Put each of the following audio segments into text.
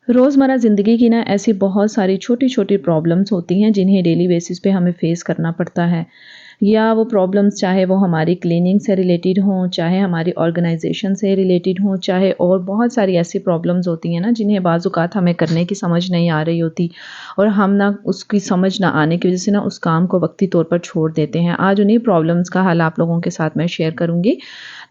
रोज़मर्रा ज़िंदगी की ना ऐसी बहुत सारी छोटी-छोटी प्रॉब्लम्स होती हैं जिन्हें डेली बेसिस पे हमें फ़ेस करना पड़ता है। या वो प्रॉब्लम्स चाहे वो हमारी क्लीनिंग से रिलेटेड हों, चाहे हमारी ऑर्गेनाइज़ेशन से रिलेटेड हों, चाहे और बहुत सारी ऐसी प्रॉब्लम्स होती हैं ना जिन्हें बाज़-औक़ात हमें करने की समझ नहीं आ रही होती और हम ना उसकी समझ ना आने की वज़ह से ना उस काम को वक़्ती तौर पर छोड़ देते हैं। आज उन्हीं प्रॉब्लम्स का हल आप लोगों के साथ मैं शेयर करूँगी।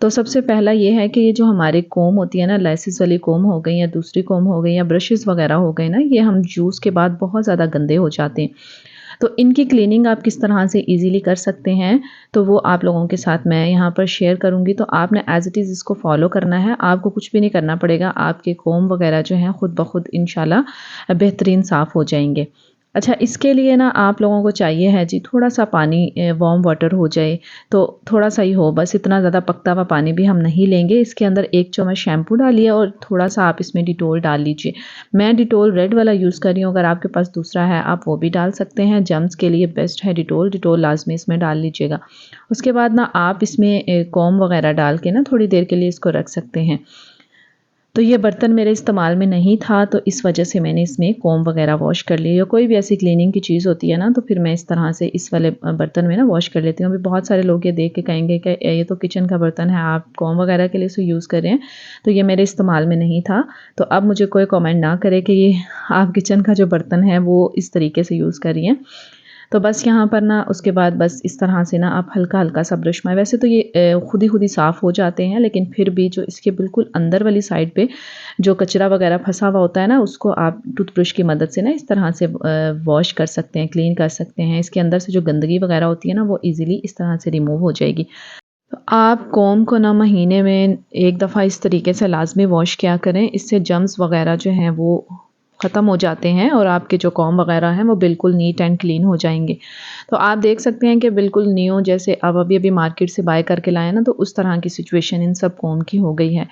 तो सबसे पहला ये है कि ये जो हमारे कोम होती है ना, लेसिस वाली कोम हो गई या दूसरी कोम हो गई या ब्रशेज़ वग़ैरह हो गए ना, ये हम यूज़ के बाद बहुत ज़्यादा गंदे हो जाते हैं। तो इनकी क्लीनिंग आप किस तरह से ईज़िली कर सकते हैं, तो वो आप लोगों के साथ मैं यहाँ पर शेयर करूँगी। तो आपने एज़ इट इज़ इसको फ़ॉलो करना है, आपको कुछ भी नहीं करना पड़ेगा, आपके कोम वग़ैरह जो हैं खुद ब खुद इंशाल्लाह बेहतरीन साफ़ हो जाएँगे। अच्छा, इसके लिए ना आप लोगों को चाहिए है जी थोड़ा-सा पानी, वार्म वाटर हो जाए, तो थोड़ा-सा ही हो बस, इतना ज़्यादा पकता हुआ पानी भी हम नहीं लेंगे। इसके अंदर 1 चम्मच शैम्पू डालिए और थोड़ा-सा आप इसमें डिटॉल डाल लीजिए। मैं डिटॉल रेड वाला यूज़ कर रही हूँ, अगर आपके पास दूसरा है आप वो भी डाल सकते हैं। जर्म्स के लिए बेस्ट है डिटॉल, डिटॉल लाज़मी इसमें डाल लीजिएगा। उसके बाद ना आप इसमें कोम वग़ैरह डाल के ना थोड़ी देर के लिए इसको रख सकते हैं। तो ये बर्तन मेरे इस्तेमाल में नहीं था, तो इस वजह से मैंने इसमें कोम वगैरह वॉश कर लिया। या कोई भी ऐसी क्लीनिंग की चीज़ होती है ना, तो फिर मैं इस तरह से इस वाले बर्तन में ना वॉश कर लेती हूँ। अभी बहुत सारे लोग ये देख के कहेंगे कि ये तो किचन का बर्तन है, आप कोम वगैरह के लिए इसे यूज़ कर रहे हैं। तो ये मेरे इस्तेमाल में नहीं था। तो अब मुझे कोई कमेंट ना करे कि ये आप किचन का जो बर्तन है वो इस तरीके से यूज़ कर रही हैं। तो बस यहाँ पर ना उसके बाद बस इस तरह से ना आप हल्का-हल्का सा ब्रश मारें। वैसे तो ये खुद ही साफ़ हो जाते हैं, लेकिन फिर भी जो इसके बिल्कुल अंदर वाली साइड पे जो कचरा वगैरह फँसा हुआ होता है ना, उसको आप टूथब्रश की मदद से ना इस तरह से वॉश कर सकते हैं, क्लीन कर सकते हैं। इसके अंदर से जो गंदगी वगैरह होती है ना, वो ईज़िली इस तरह से रिमूव हो जाएगी। तो आप कोम को ना महीने में 1 दफ़ा इस तरीके से लाज़मी वॉश किया करें। इससे जर्म्स वगैरह जो हैं वो ख़त्म हो जाते हैं और आपके जो कोम वगैरह हैं वो बिल्कुल नीट एंड क्लीन हो जाएँगे। तो आप देख सकते हैं कि बिल्कुल न्यू, जैसे अब अभी-अभी मार्केट से बाय करके लाए ना, तो उस तरह की सिचुएशन इन सब कोम की हो गई है।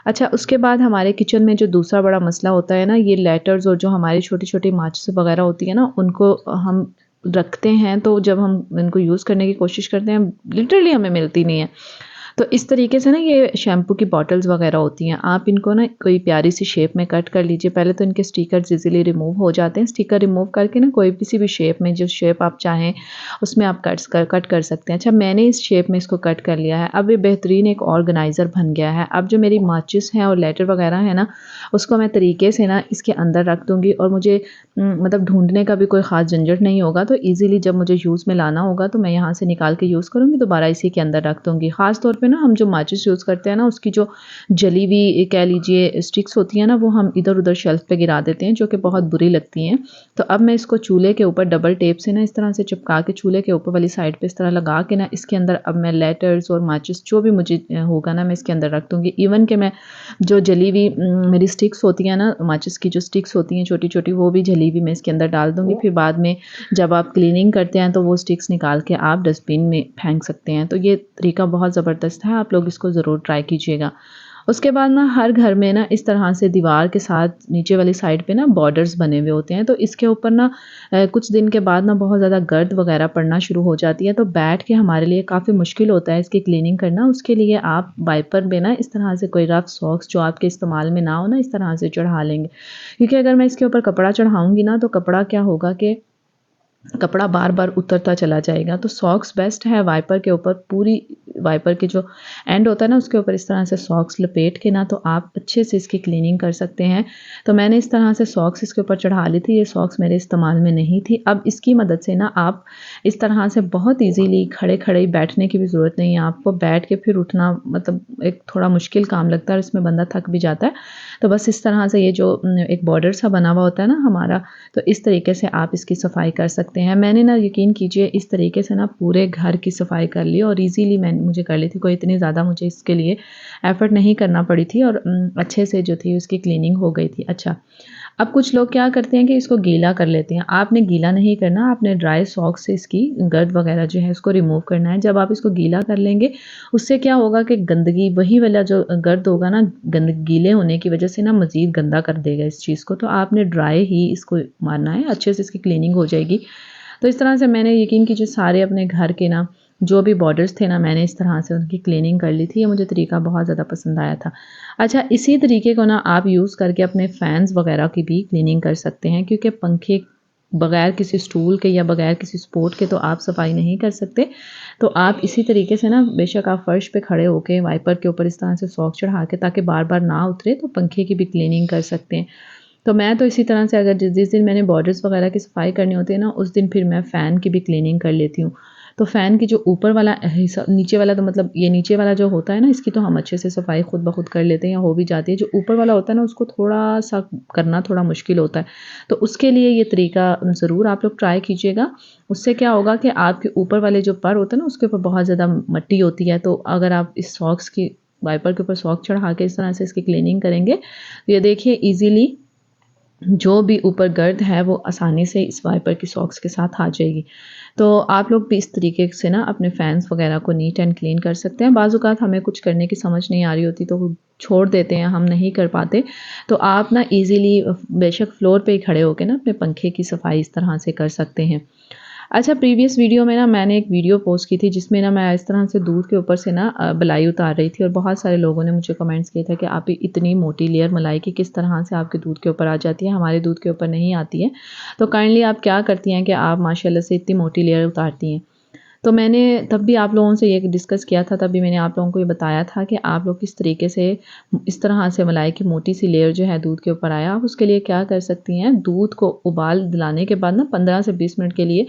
अच्छा, उसके बाद हमारे किचन में जो दूसरा बड़ा मसला होता है ना, ये लेटर्स और जो हमारी छोटी-छोटी माचिस वगैरह होती है ना, उनको हम रखते हैं, तो जब हम इनको यूज़ करने की कोशिश करते हैं, लिटरली हमें मिलती नहीं है। तो इस तरीके से ना ये शैम्पू की बॉटल्स वगैरह होती हैं, आप इनको ना कोई प्यारी सी शेप में कट कर लीजिए। पहले तो इनके स्टिकर्स इज़िली रिमूव हो जाते हैं। स्टिकर रिमूव करके ना कोई किसी भी शेप में, जो शेप आप चाहें उसमें आप कट कर सकते हैं। अच्छा, मैंने इस शेप में इसको कट कर लिया है। अब ये बेहतरीन एक ऑर्गेनाइज़र बन गया है। अब जो मेरी माचिस हैं और लाइटर वगैरह है ना, उसको मैं तरीके से ना इसके अंदर रख दूँगी और मुझे मतलब ढूँढने का भी कोई ख़ास झंझट नहीं होगा। तो ईज़िली जब मुझे यूज़ में लाना होगा तो मैं यहाँ से निकाल के यूज़ करूँगी, दोबारा इसी के अंदर रख दूँगी। ख़ास तौर पे ना हम जो माचिस यूज़ करते हैं ना, उसकी जो जली हुई कह लीजिए स्टिक्स होती हैं ना, वो हम इधर-उधर शेल्फ़ पे गिरा देते हैं, जो कि बहुत बुरी लगती हैं। तो अब मैं इसको चूल्हे के ऊपर डबल टेप से ना इस तरह से चिपका के चूल्हे के ऊपर वाली साइड पे इस तरह लगा के ना, इसके अंदर अब मैं लाइटर्स और माचिस जो भी मुझे होगा ना, मैं इसके अंदर रख दूँगी। इवन कि मैं जो जली हुई मेरी स्टिक्स होती हैं ना, माचिस की जो स्टिक्स होती हैं छोटी-छोटी, वो भी जली हुई मैं इसके अंदर डाल दूँगी। फिर बाद में जब आप क्लीनिंग करते हैं तो वो स्टिक्स निकाल के आप डस्टबिन में फेंक सकते हैं। तो ये तरीका बहुत ज़बरदस्त है, आप लोग इसको ज़रूर ट्राई कीजिएगा। उसके बाद ना हर घर में ना इस तरह से दीवार के साथ नीचे वाली साइड पे ना बॉर्डर्स बने हुए होते हैं, तो इसके ऊपर ना कुछ दिन के बाद ना बहुत ज़्यादा गर्द वगैरह पड़ना शुरू हो जाती है, तो बैठ के हमारे लिए काफ़ी मुश्किल होता है इसकी क्लीनिंग करना। उसके लिए आप वाइपर में ना इस तरह से कोई रफ सॉक्स जो आपके इस्तेमाल में ना हो ना, इस तरह से चढ़ा लेंगे, क्योंकि अगर मैं इसके ऊपर कपड़ा चढ़ाऊँगी ना, तो कपड़ा क्या होगा कि कपड़ा बार-बार उतरता चला जाएगा। तो सॉक्स बेस्ट है, वाइपर के ऊपर पूरी वाइपर के जो एंड होता है ना, उसके ऊपर इस तरह से सॉक्स लपेट के ना, तो आप अच्छे से इसकी क्लीनिंग कर सकते हैं। तो मैंने इस तरह से सॉक्स इसके ऊपर चढ़ा ली थी, ये सॉक्स मेरे इस्तेमाल में नहीं थी। अब इसकी मदद से ना आप इस तरह से बहुत ईज़िली खड़े-खड़े बैठने की भी ज़रूरत नहीं है आपको। बैठ के फिर उठना मतलब एक थोड़ा मुश्किल काम लगता है और इसमें बंदा थक भी जाता है। तो बस इस तरह से ये जो एक बॉर्डर सा बना हुआ होता है ना हमारा, तो इस तरीके से आप इसकी सफाई कर सकते हैं। मैंने ना यकीन कीजिए इस तरीके से ना पूरे घर की सफाई कर ली और इजीली मुझे कर ली थी, कोई इतनी ज़्यादा मुझे इसके लिए एफ़र्ट नहीं करना पड़ी थी और अच्छे से जो थी उसकी क्लीनिंग हो गई थी। अच्छा, अब कुछ लोग क्या करते हैं कि इसको गीला कर लेते हैं। आपने गीला नहीं करना, आपने ड्राई सॉक्स से इसकी गर्द वगैरह जो है उसको रिमूव करना है। जब आप इसको गीला कर लेंगे, उससे क्या होगा कि गंदगी वही वाला जो गर्द होगा ना, गीले होने की वजह से ना मज़ीद गंदा कर देगा इस चीज़ को। तो आपने ड्राई ही इसको मारना है, अच्छे से इसकी क्लीनिंग हो जाएगी। तो इस तरह से मैंने यकीन कीजिए सारे अपने घर के ना जो भी बॉर्डर्स थे ना, मैंने इस तरह से उनकी क्लीनिंग कर ली थी। ये मुझे तरीका बहुत ज़्यादा पसंद आया था। अच्छा, इसी तरीके को ना आप यूज़ करके अपने फ़ैन्स वग़ैरह की भी क्लीनिंग कर सकते हैं, क्योंकि पंखे बगैर किसी स्टूल के या बगैर किसी सपोर्ट के तो आप सफाई नहीं कर सकते। तो आप इसी तरीके से ना, बेशक आप फ़र्श पे खड़े होके वाइपर के ऊपर इस तरह से सॉक चढ़ा के, ताकि बार-बार ना उतरे, तो पंखे की भी क्लीनिंग कर सकते हैं। तो मैं तो इसी तरह से, अगर जिस दिन मैंने बॉर्डर्स वगैरह की सफाई करनी होती है ना, उस दिन फिर मैं फ़ैन की भी क्लीनिंग कर लेती हूँ। तो फ़ैन की जो ऊपर वाला हिस्सा, नीचे वाला तो मतलब ये नीचे वाला जो होता है ना, इसकी तो हम अच्छे से सफाई खुद ब खुद कर लेते हैं या हो भी जाती है। जो ऊपर वाला होता है ना, उसको थोड़ा-सा करना थोड़ा मुश्किल होता है। तो उसके लिए ये तरीका ज़रूर आप लोग ट्राई कीजिएगा। उससे क्या होगा कि आपके ऊपर वाले जो पर होते हैं ना, उसके ऊपर बहुत ज़्यादा मट्टी होती है। तो अगर आप इस सॉक्स की वाइपर के ऊपर सॉक चढ़ा के इस तरह से इसकी क्लीनिंग करेंगे, तो ये देखिए ईज़िली जो भी ऊपर गर्द है वो आसानी से इस वाइपर की सॉक्स के साथ आ जाएगी। तो आप लोग भी इस तरीके से ना अपने फ़ैन्स वगैरह को नीट एंड क्लीन कर सकते हैं। बाज़ औक़ात हमें कुछ करने की समझ नहीं आ रही होती तो छोड़ देते हैं, हम नहीं कर पाते। तो आप ना ईज़िली बेशक फ्लोर पे ही खड़े होके ना अपने पंखे की सफाई इस तरह से कर सकते हैं। अच्छा, प्रीवियस वीडियो में ना मैंने एक वीडियो पोस्ट की थी जिसमें ना मैं इस तरह से दूध के ऊपर से ना मलाई उतार रही थी, और बहुत सारे लोगों ने मुझे कमेंट्स किए थे कि आप इतनी मोटी लेयर मलाई की किस तरह से आपके दूध के ऊपर आ जाती है, हमारे दूध के ऊपर नहीं आती है। तो काइंडली आप क्या करती हैं कि आप माशाल्लाह से इतनी मोटी लेयर उतारती हैं। तो मैंने तब भी आप लोगों से ये डिस्कस किया था, तब भी मैंने आप लोगों को ये बताया था कि आप लोग किस तरीके से इस तरह से मलाई की मोटी सी लेयर जो है दूध के ऊपर आया, आप उसके लिए क्या कर सकती हैं, दूध को उबाल दिलाने के बाद ना 15 से 20 मिनट के लिए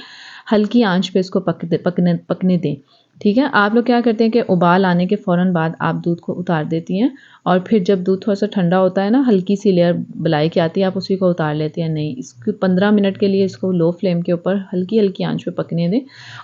हल्की आंच पे इसको पकने दें। ठीक है, आप लोग क्या करते हैं कि उबाल आने के फ़ौरन बाद आप दूध को उतार देती हैं, और फिर जब दूध थोड़ा सा ठंडा होता है ना, हल्की सी लेयर मलाई की आती है, आप उसी को उतार लेते हैं। नहीं, इसको 15 मिनट के लिए इसको लो फ्लेम के ऊपर हल्की हल्की आंच पे पकने दें।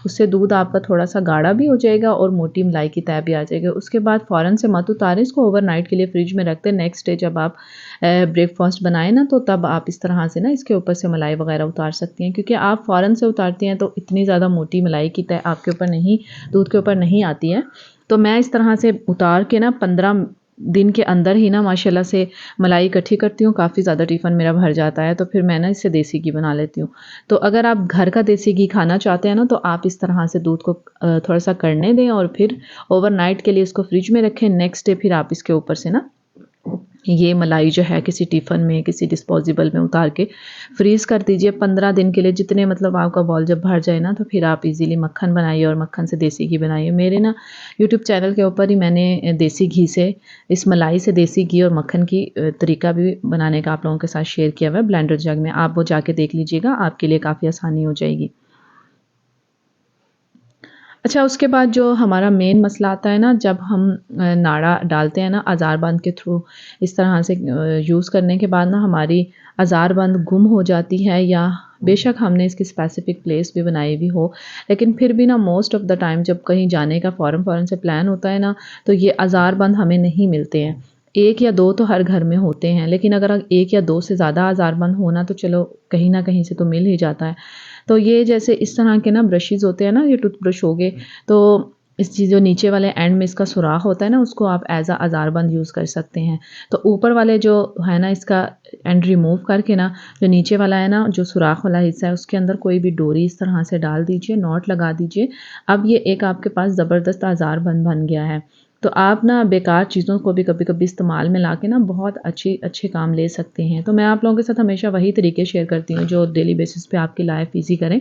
उससे दूध आपका थोड़ा सा गाढ़ा भी हो जाएगा और मोटी मलाई की तय भी आ जाएगी। उसके बाद फ़ौरन से मत उतारें, इसको ओवरनाइट के लिए फ्रिज में रख दें। नेक्स्ट डे जब आप ब्रेकफास्ट बनाएं ना, तो तब आप इस तरह से ना इसके ऊपर से मलाई वगैरह उतार सकती हैं, क्योंकि आप फ़ौरन से उतारती हैं तो इतनी ज़्यादा मोटी मलाई की तय आपके ऊपर नहीं, दूध के ऊपर नहीं आती है। तो मैं इस तरह से उतार के ना 15 दिन के अंदर ही ना माशाल्लाह से मलाई इकट्ठी करती हूँ, काफ़ी ज़्यादा टिफ़िन मेरा भर जाता है। तो फिर मैं ना इससे देसी घी बना लेती हूँ। तो अगर आप घर का देसी घी खाना चाहते हैं ना, तो आप इस तरह से दूध को थोड़ा सा करने दें और फिर ओवरनाइट के लिए इसको फ्रिज में रखें। नेक्स्ट डे फिर आप इसके ऊपर से ना ये मलाई जो है किसी टिफ़िन में, किसी डिस्पोजेबल में उतार के फ्रीज़ कर दीजिए 15 दिन के लिए। जितने मतलब आपका बॉल जब भर जाए ना, तो फिर आप इजीली मक्खन बनाइए और मक्खन से देसी घी बनाइए। मेरे ना यूट्यूब चैनल के ऊपर ही मैंने देसी घी से, इस मलाई से देसी घी और मक्खन की तरीका भी बनाने का आप लोगों के साथ शेयर किया हुआ है ब्लेंडर जग में। आप वो जाके देख लीजिएगा, आपके लिए काफ़ी आसानी हो जाएगी। अच्छा, उसके बाद जो हमारा मेन मसला आता है ना, जब हम नाड़ा डालते हैं ना अज़ारबंद के थ्रू, इस तरह से यूज़ करने के बाद ना हमारी अज़ारबंद गुम हो जाती है, या बेशक हमने इसकी स्पेसिफ़िक प्लेस भी बनाई भी हो, लेकिन फिर भी ना मोस्ट ऑफ़ द टाइम जब कहीं जाने का फ़ौरन से प्लान होता है ना, तो ये अज़ारबंद हमें नहीं मिलते हैं। 1 या 2 तो हर घर में होते हैं, लेकिन अगर 1 या 2 से ज़्यादा अज़ारबंद हो ना, तो चलो कहीं न कहीं से तो मिल ही जाता है। तो ये जैसे इस तरह के ना ब्रशेज़ होते हैं ना, ये टूथब्रश हो गए, तो इस चीज़ जो नीचे वाले एंड में इसका सुराख होता है ना, उसको आप एज़ अज़ारबंद यूज़ कर सकते हैं। तो ऊपर वाले जो है ना, इसका एंड रिमूव करके ना, जो नीचे वाला है ना, जो सुराख वाला हिस्सा है, उसके अंदर कोई भी डोरी इस तरह से डाल दीजिए, नॉट लगा दीजिए। अब ये एक आपके पास ज़बरदस्त अज़ारबंद बन गया है। तो आप ना बेकार चीज़ों को भी कभी-कभी इस्तेमाल में लाके ना बहुत अच्छे काम ले सकते हैं। तो मैं आप लोगों के साथ हमेशा वही तरीके शेयर करती हूँ जो डेली बेसिस पे आपकी लाइफ ईज़ी करें।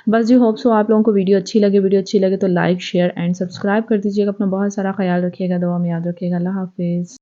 बस जी, होप सो आप लोगों को वीडियो अच्छी लगे तो लाइक, शेयर एंड सब्सक्राइब कर दीजिएगा। अपना बहुत सारा ख़्याल रखिएगा, दुआ में याद रखिएगा। अल्लाह हाफ़िज़।